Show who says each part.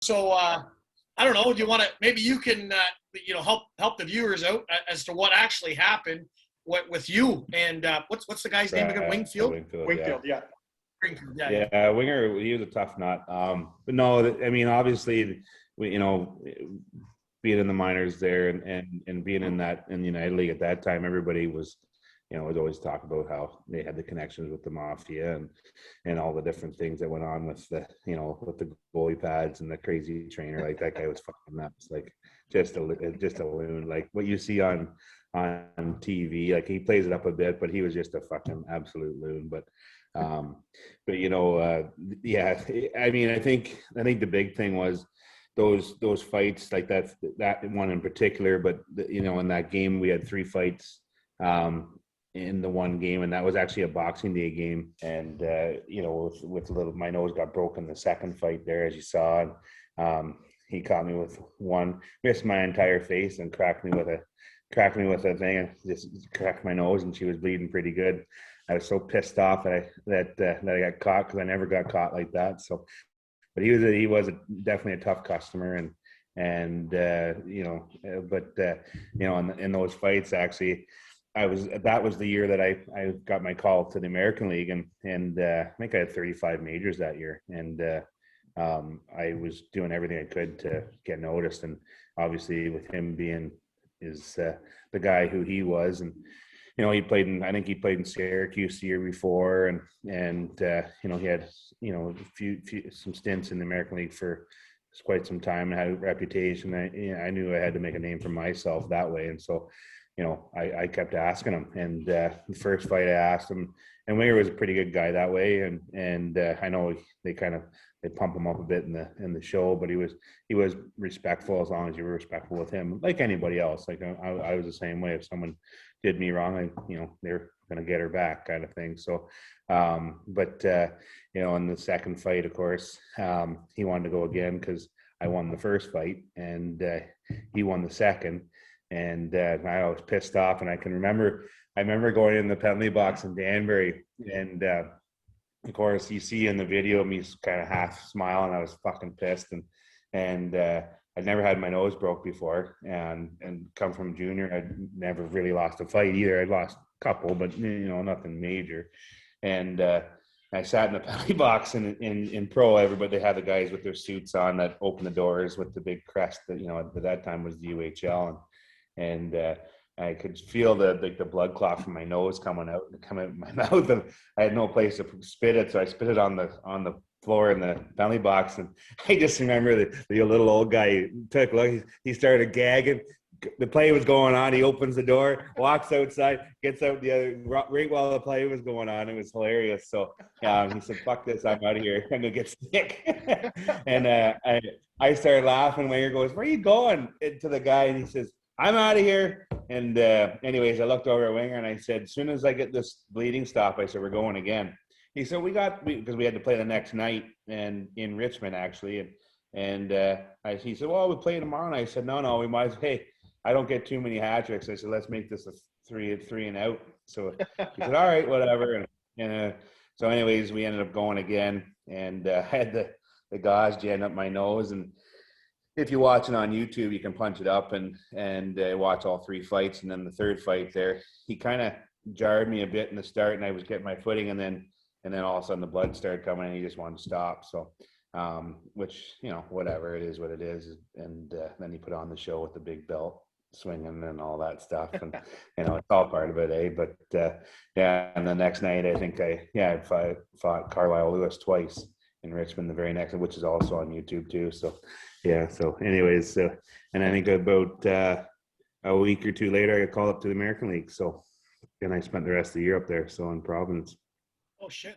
Speaker 1: So I don't know. Do you want to? Maybe you can, help the viewers out as to what actually happened with you and what's the guy's name again? Wingfield.
Speaker 2: Wingfield, yeah.
Speaker 1: Wingfield,
Speaker 2: Yeah, Winger, he was a tough nut. But no, I mean, obviously, being in the minors there and being in the United League at that time, everybody was, would always talk about how they had the connections with the mafia and all the different things that went on with with the goalie pads and the crazy trainer. Like that guy was fucking nuts. Like just a loon. Like what you see on TV. Like he plays it up a bit, but he was just a fucking absolute loon. Yeah. I mean, I think the big thing was those fights, like that one in particular. But in that game we had 3 fights in the one game, and that was actually a Boxing Day game. And with a little, my nose got broken the second fight there, as you saw. And he caught me with one, missed my entire face, and cracked me with a thing, and just cracked my nose, and she was bleeding pretty good. I was so pissed off that I got caught, because I never got caught like that. So, but he was definitely a tough customer, in those fights, actually, that was the year that I got my call to the American League, and I think I had 35 majors that year, and I was doing everything I could to get noticed. And obviously, with him being the guy who he was, and I think he played in Syracuse the year before, and he had some stints in the American League for quite some time and had a reputation. I knew I had to make a name for myself that way, and so I kept asking him. And the first fight I asked him, and Winger was a pretty good guy that way, and I know they pump him up a bit in the show, but he was respectful, as long as you were respectful with him, like anybody else. Like I was the same way. If someone did me wrong, they're gonna get her back, kind of thing. So, in the second fight, of course, he wanted to go again because I won the first fight, and he won the second, and I was pissed off. And I remember going in the penalty box in Danbury, and of course, you see in the video me kind of half smiling. I was fucking pissed, and I'd never had my nose broke before, and come from junior, I'd never really lost a fight either. I'd lost a couple, but nothing major. And I sat in the penalty box in pro. Everybody, they had the guys with their suits on that open the doors with the big crest that at that time was the UHL, and I could feel the blood clot from my nose coming out of my mouth, and I had no place to spit it, so I spit it on the floor in the penalty box. And I just remember the little old guy took a look. He started gagging. The play was going on. He opens the door, walks outside, gets out the other right while the play was going on. It was hilarious. So he said, "Fuck this! I'm out of here. I'm gonna get sick." And I started laughing. Winger goes, "Where are you going?" To the guy, and he says, "I'm out of here." And anyways, I looked over at Winger and I said, "As soon as I get this bleeding stop," I said, "we're going again." He said, because we had to play the next night and in Richmond, actually. And he said, "Well, we play tomorrow." And I said, no, we might. Hey, I don't get too many hat tricks. I said, "Let's make this a three and out." So he said, "All right, whatever." And so anyways, we ended up going again, and I had the gauze jammed up my nose. And if you watch it on YouTube, you can punch it up and watch all 3 fights. And then the third fight there, he kind of jarred me a bit in the start, and I was getting my footing, and then all of a sudden the blood started coming, and he just wanted to stop. So, which, whatever, it is what it is. And then he put on the show with the big belt swinging and all that stuff, and it's all part of it, eh? But and the next night, I think I fought Carlisle Lewis twice in Richmond the very next, which is also on YouTube too. So yeah. So anyways, and I think about a week or 2 later, I got called up to the American League. So, and I spent the rest of the year up there, so in Providence.
Speaker 1: Oh shit!